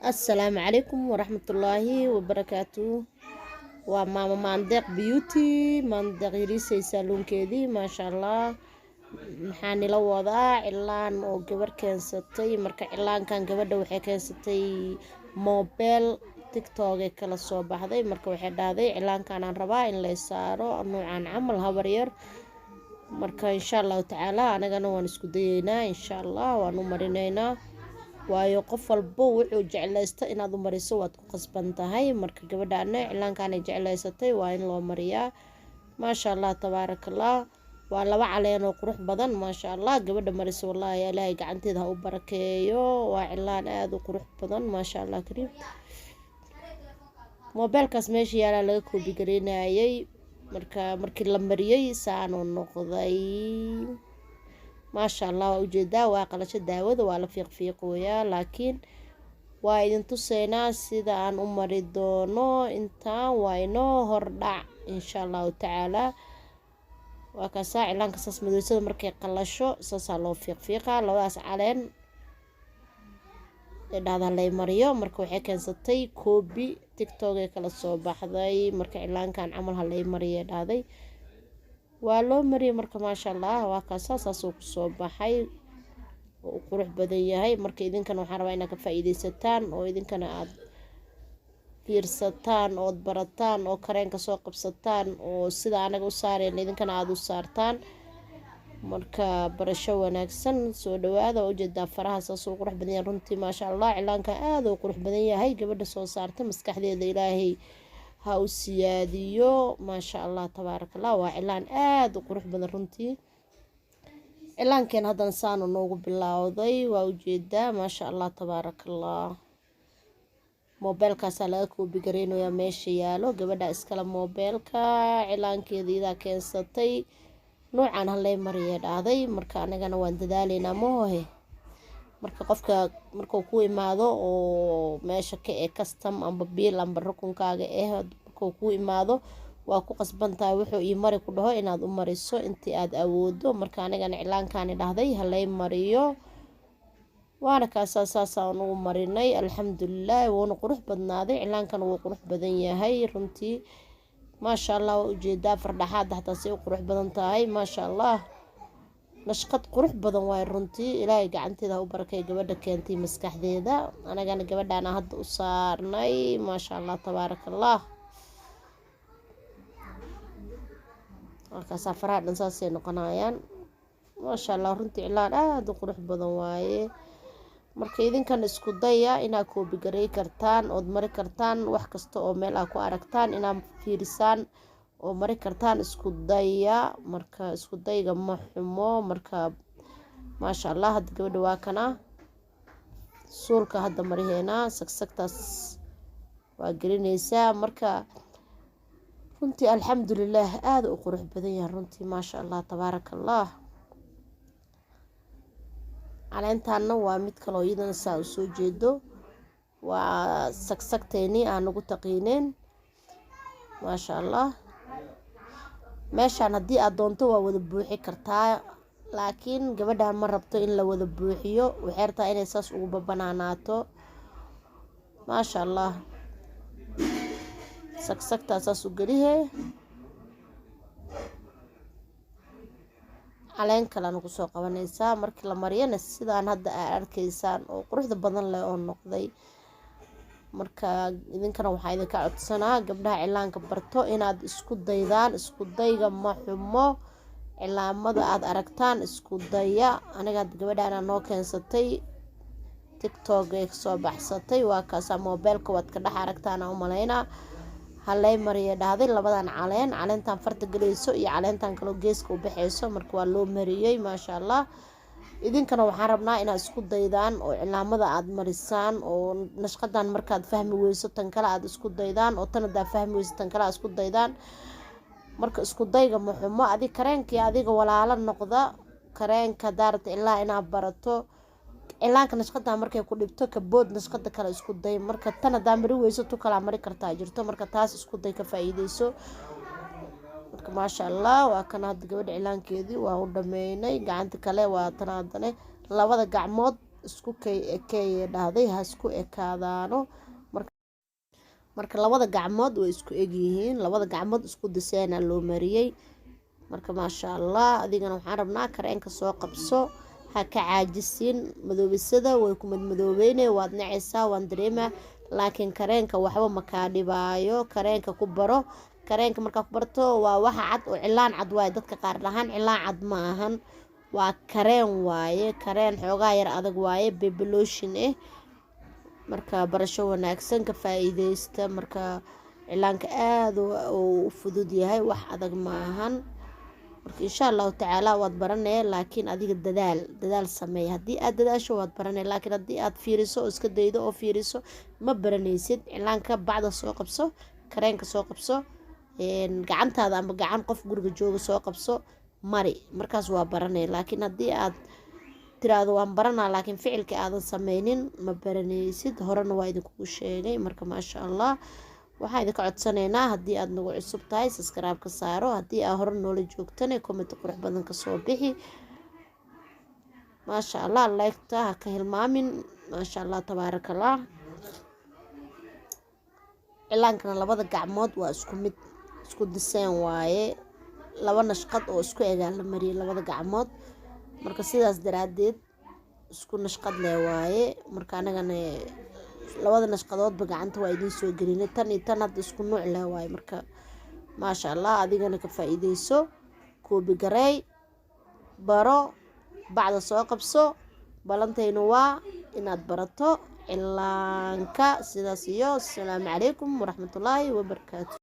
السلام عليكم ورحمة الله وبركاته. وماما ماندق بيوتي ماندق يريسي سالون كيدي ما شاء الله. maxaan la wadaa cilaan oo gabar keensatay marka cilaankan gabadha waxay keensatay mobile tiktok ee kala soo baxday marka waxay dhahday cilaankan aan rabaa in la saaro noocan camal habar yar marka insha Allah taala anagana waan isku dayeynaa insha Allah waan u marineynaa waayo qof walba wuxuu jeclaysto inaad u mariso waad ku qasban tahay marka gabadhaana cilaankan ay jeclaysatay waa in loo mariyaa ma sha Allah tabarakallah waa laba caleen oo qurux badan ma sha Allah gabadha mariso wallahi ilaahay gacanteeda ha u barakeeyo waa cilaan aad u qurux badan ma sha Allah kariim mobilkaas meesha yaala laga koobi gareynayay markii la mariyay saano noqday ما شاء الله وجدا وقلش داود ولا فيق ويا لكن وايد tusayna sida aan u mari doono inta wayno hordhac insha Allah taala waa ka saacilan ka sas madoosada markay qalasho saasa loo fiiqa labadaas caleen ee dhada lay mariyo marka waxay keensatay koobi tiktok ee kala soo baxday marka cilaankan camal halay mariyo dhaday waa loo mariyay marka ma sha Allah waa ka saas uu soo baxay oo qurux badan yahay marka idinkana waxaan rabaa inaad ka faa'iideysataan oo idinkana aad fiirsataan oo barataan oo kareenka soo qabsataan oo sida anaga u saareen idinkana aad u saartaan marka barasho wanaagsan soo dhawaada oo jeeda faraha saas uu qurux badan yahay runtii ma sha Allah cilaanka aad uu qurux badan yahay gabadha soo saartay maskaxdeeda Ilaahay ha u siyaadiyo ma sha Allah tabarakallah waa cilaan aad u qurux badan runtii cilaankeen hadan saan noogu bilowday waa ujeedaa ma sha Allah tabarakallah mobilkaas laga koobi gareynayo meesha yaalo gabadha iskala mobilka cilaankeeda keensatay noocan halay mariyay dhaaday marka anagana waan dadaaleynaa moohe marka qofka markuu ku imaado oo meesha ka ee custom amba biil amba rukunkaaga markuu ku imaado waa ku qasbantahay wuxuu ii mari ku dhaho inaad u mariso intii aad awoodo marka anagana cilaankaani dhahday halay mariyo waana ka saasaan ugu marinay alxamdulillah wuuna qurux badnaaday cilaankan wuu qurux badan yahay runtii ma sha Allah ujeedaa fardhaxaad hatta si qurux badan tahay ma sha Allah nashqad qurux badan way runtii ilaahay gacanteeda u barakay gabadha keentay maskaxdeeda anagana gabadhaana hadda u saarnay ma sha Allah tabarakallah marka safaraha dhan saasay noqonayaan ma sha Allah runtii cilaan aad u qurux badan waaye marka idinkan isku daya inaad koobi gareey kartaan oo mari kartaan wax kasta oo meel aad ku aragtaan inaad fiirisaan oo mari kartaan isku daya marka isku dayga ma xumo marka ma sha Allah had gabadha waa kana suulka hadda mariheena sagsagtaas waa gelinaysaa marka runtii alxamdulillah aad u qurux badan yahay runtii ma sha Allah tabarakallah caleentana waa mid kale oo iyadana saa u soo jeedo waa sagsagteeni aan ugu taqiineen ma sha Allah meeshaan haddii aad doonto waa wada buuxi kartaa laakiin gabadhan ma rabto in la wada buuxiyo waxay rabtaa inay saas ugu babanaanaato ma sha Allah sagsagtaa saas u gelihee caleen kalena ku soo qabanaysaa markii la mariyana sidaan hadda aad arkaysaan oo quruxda badan leh oo noqday marka idinkana waxaa idinka codsanaa gabdhaha cilaanka barto inaad isku daydaan isku dayga ma xumo cilaamada aad aragtaan isku daya aniga gabadhaana noo keensatay tiktok ee soo baxsatay waa kaasa mobilka waad ka dhex aragtaan u maleynaa halay mariyo dhahday labadan caleentan farta galayso iyo caleentan kale geeska u baxayso marka waa loo mariyay ma sha Allah idinkana waxaan rabnaa inaad isku daydaan oo cilaamada aad marisaan oo nashqadan markaad fahmi weyso tan kale aad isku daydaan oo tan aad fahmi weyso tan kale aad isku daydaan marka isku dayga ma xumo adiga kareenkii adiga walaalo noqda kareenka daarta ilaa inaad barato cilaanka nashqada markay ku dhibto ka bood nashqada kale isku day marka tan aad mari weyso tu kala mari kartaa jirto marka taas isku day ka faa'iideyso marka ma sha Allah waa kana had gabadha cilaankeedii waa u dhameynay gacanta kale waa tan hadane labada gacmood isku ekay dhahday ha isku ekaadaano marka labada gacmood way isku egyihiin labada gacmood isku diseena loo mariyay marka maasha Allah adigana waxaan rabnaa kareenka soo qabso ha ka caajisin madoobisada way ku madmadoobeynay waad nacaysaa waan dareemaa laakiin kareenka waxba ma ka dhibaayo kareenka ku baro kareenka marka ku barto waa waxa cad oo cilaan cad waaye dadka qaar dhahan cilaan cad ma ahan waa kareen waaye kareen xoogaa yar adag waaye baby lotion marka barasho wanaagsan ka faa'iideysta marka cilaanka aad u fudud yahay wax adag ma ahan marka insha Allah taala waad baranay laakiin adiga dadaal sameey hadii aad dadaasho waad baranay laakiin hadii aad fiiriso oo iska daydo oo fiiriso ma baranaysid cilaanka bacda soo qabso kareenka soo qabso gacantaada ama gacan qof guriga jooga soo qabso mari markaas waa baranay laakiin hadii aad tiraado waan baranaa laakiin ficilka aadan sameynin ma baranaysid horena waa idinku sheegay marka maasha Allah waxaan idinka codsanaynaa hadii aad nagu cusub tahay subscribe ka saaro hadii aad hore noola joogtana comment qurux badan ka soo bixi maasha Allah like-ta ha ka hilmaamin maasha Allah tabaarakallah cilaankana labada gacmood waa isku mid isku diseen waaye laba nashqad oo isku eegaan la mariyay labada gacmood marka sidaas daraadeed isku nashqad leh waaye marka anagana labada nashqadoodba gacanta waa idin soo gelinay tan iyo tan hadda isku nooc leh waaye marka maasha Allah adigana ka faa'iideyso koobi gareey baro bacda soo qabso balantayna waa inaad barato cilaanka sidaas iyo assalaamu calaykum waraxmatullaahi wabarakaatu